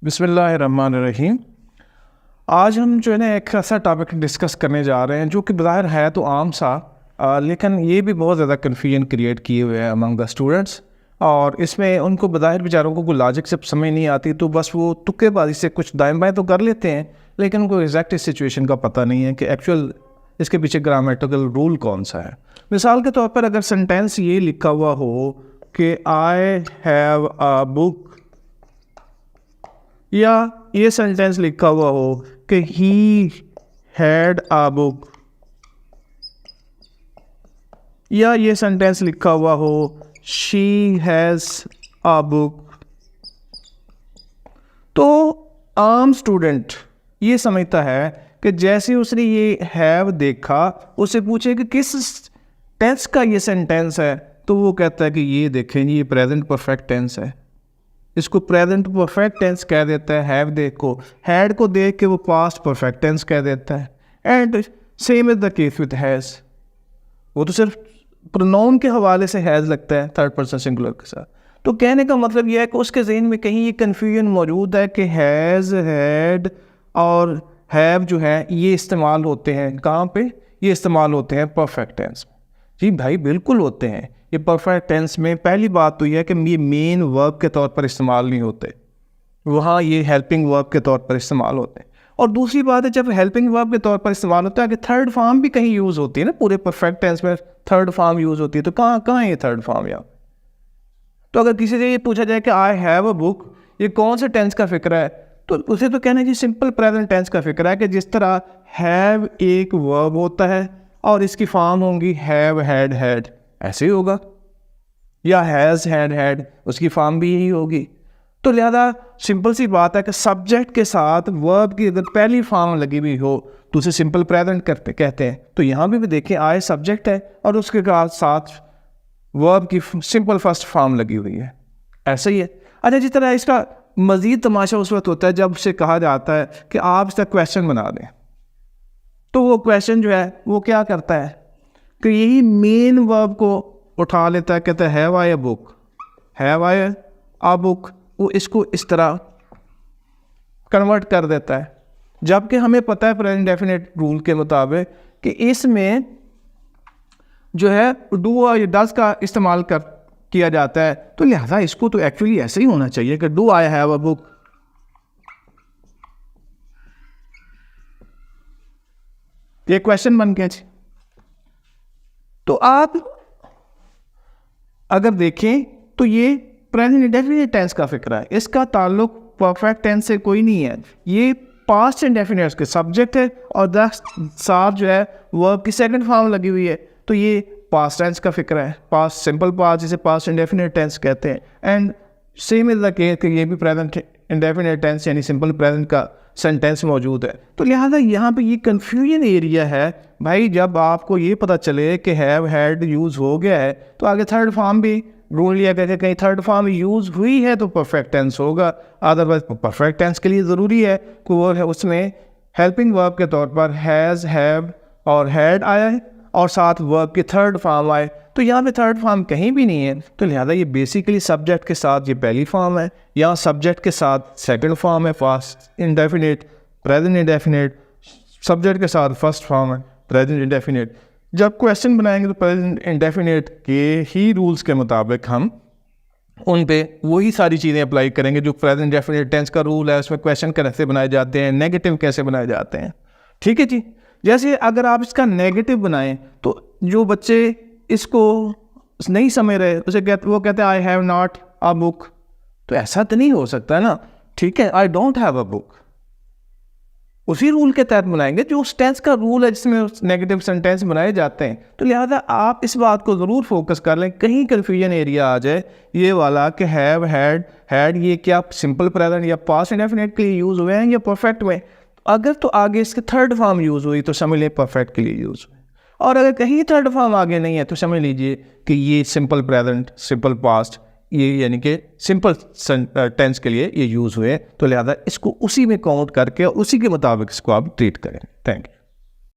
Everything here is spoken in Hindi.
बिस्मिल्लाहिर्रहमानिर्रहीम। आज हम जो है ना एक ऐसा टॉपिक डिस्कस करने जा रहे हैं जो कि ज़ाहिर है तो आम सा, लेकिन ये भी बहुत ज़्यादा कन्फ्यूजन क्रिएट किए हुए हैं अमंग द स्टूडेंट्स। और इसमें उनको बज़ाहिर बेचारों को कोई लॉजिक से समझ नहीं आती, तो बस वो तुक्केबाजी से कुछ दाएं बाएं तो कर लेते हैं, लेकिन उनको एग्जैक्ट इस सिचुएशन का पता नहीं है कि एक्चुअल इसके पीछे ग्रामेटिकल रूल कौन सा है। मिसाल के तौर पर अगर सेंटेंस ये लिखा हुआ हो कि आई हैव अ बुक, या ये सेंटेंस लिखा हुआ हो कि ही हैड अ बुक, या ये सेंटेंस लिखा हुआ हो शी हैज़ अ बुक, तो आम स्टूडेंट ये समझता है कि जैसे उसने ये हैव देखा, उसे पूछे कि किस टेंस का ये सेंटेंस है, तो वो कहता है कि ये देखें ये प्रेजेंट परफेक्ट टेंस है, इसको प्रेजेंट परफेक्ट टेंस कह देता है। हैव देख को, हैड को देख के वो पास्ट परफेक्ट टेंस कह देता है। And same is the case with has, वो तो सिर्फ प्रोनाउन के हवाले से हैज़ लगता है थर्ड पर्सन सिंगुलर के साथ। तो कहने का मतलब यह है कि उसके ज़हन में कहीं ये कन्फ्यूजन मौजूद है कि हैज़, हैड और हैव जो है ये इस्तेमाल होते हैं कहाँ पे, ये इस्तेमाल होते हैं परफेक्ट टेंस में। जी भाई बिल्कुल होते हैं। ये परफेक्ट टेंस में पहली बात तो यह है कि ये मेन वर्ब के तौर पर इस्तेमाल नहीं होते, वहाँ ये हेल्पिंग वर्ब के तौर पर इस्तेमाल होते हैं। और दूसरी बात है, जब हेल्पिंग वर्ब के तौर पर इस्तेमाल होता है कि थर्ड फॉर्म भी कहीं यूज़ होती है ना, पूरे परफेक्ट टेंस में थर्ड फॉर्म यूज़ होती है, तो कहाँ है ये थर्ड फॉर्म यहाँ। तो अगर किसी से ये पूछा जाए कि आई हैव अ बुक, ये कौन से टेंस का फिक्र है, तो उसे तो कहना है सिंपल प्रेजेंट टेंस का फिक्र है कि जिस तरह हैव एक वर्ब होता है और इसकी फॉर्म होंगी हैव, हैड, हैड, ऐसे ही होगा, या हैज़, हैड, हैड, उसकी फॉर्म भी यही होगी। तो लिहाजा सिंपल सी बात है कि सब्जेक्ट के साथ वर्ब की अगर पहली फॉर्म लगी हुई हो तो उसे सिंपल प्रेजेंट करते कहते हैं। तो यहाँ भी देखें आई सब्जेक्ट है और उसके साथ वर्ब की सिंपल फर्स्ट फॉर्म लगी हुई है, ऐसे ही है। अच्छा, जिस तरह इसका मज़ीद तमाशा उस वक्त होता है जब उसे कहा जाता है कि आप इसका क्वेश्चन बना दें, तो वो क्वेश्चन जो है वो क्या करता है कि यही मेन वर्ब को उठा लेता है, कहता है have I a book, have I a book, वो इसको इस तरह कन्वर्ट कर देता है। जबकि हमें पता है प्रेजेंट डेफिनेट रूल के मुताबिक कि इसमें जो है डू और डज का इस्तेमाल किया जाता है, तो लिहाजा इसको तो एक्चुअली ऐसे ही होना चाहिए कि do I have a book. ये क्वेश्चन बन गया जी। तो आप अगर देखें तो ये प्रेजेंट इंडेफिनिट टेंस का फिक्र है, इसका ताल्लुक परफेक्ट टेंस से कोई नहीं है। ये पास्ट इंडेफिनिट के सब्जेक्ट है और द साथ जो है वर्ब की सेकंड फॉर्म लगी हुई है, तो ये पास्ट टेंस का फिक्र है, पास्ट सिंपल पास्ट, जिसे पास्ट इंडेफिनिट टेंस कहते हैं। And same is the case कि ये भी प्रेजेंट इंडेफिनिट टेंस यानी सिंपल प्रेजेंट का सेंटेंस मौजूद है। तो लिहाजा यहाँ पे ये कन्फ्यूजन एरिया है भाई। जब आपको ये पता चले कि हैव, हैड यूज़ हो गया है, तो आगे थर्ड फॉर्म भी ढूंढ लिया गया कि कहीं थर्ड फॉर्म यूज़ हुई है तो परफेक्ट टेंस होगा, अदरवाइज परफेक्ट टेंस के लिए ज़रूरी है कि वो है उसमें हेल्पिंग वर्ब के तौर पर हैज़, हैव और हैड आया है और साथ वर्ब की थर्ड फॉर्म आए। तो यहाँ पे थर्ड फॉर्म कहीं भी नहीं है, तो लिहाजा ये बेसिकली सब्जेक्ट के साथ ये पहली फॉर्म है, यहाँ सब्जेक्ट के साथ सेकंड फॉर्म है past indefinite, present indefinite, subject के साथ फर्स्ट फॉर्म है प्रेजेंट इंडेफिनिट। जब क्वेश्चन बनाएंगे तो प्रेजेंट इंडेफिनिट के ही रूल्स के मुताबिक हम उन पे वही सारी चीज़ें अप्लाई करेंगे जो प्रेजेंट इंडेफिनिट टेंस का रूल है। उसमें क्वेश्चन कैसे बनाए जाते हैं, नेगेटिव कैसे बनाए जाते हैं, ठीक है जी। जैसे अगर आप इसका नेगेटिव बनाएं तो जो बच्चे इसको नहीं समझ रहे वो कहते हैं I have not a book, तो ऐसा तो नहीं हो सकता है ना, ठीक है। I don't have a book उसी रूल के तहत बनाएंगे जो उस टेंस का रूल है जिसमें नेगेटिव सेंटेंस बनाए जाते हैं। तो लिहाजा आप इस बात को ज़रूर फोकस कर लें, कहीं कन्फ्यूजन एरिया आ जाए ये वाला कि हैव, हैड, हैड ये क्या सिंपल प्रेजेंट या पास्ट इंडेफिनिट के लिए यूज़ हुए हैं या परफेक्ट में। अगर तो आगे इसके थर्ड फॉर्म यूज़ हुई तो समझ लीजिए परफेक्ट के लिए यूज़ हुई, और अगर कहीं थर्ड फॉर्म आगे नहीं है तो समझ लीजिए कि ये सिंपल प्रेजेंट, सिंपल पास्ट, ये यानी कि सिंपल टेंस के लिए ये यूज़ हुए। तो लिहाजा इसको उसी में काउंट करके और उसी के मुताबिक इसको आप ट्रीट करें। Thank you.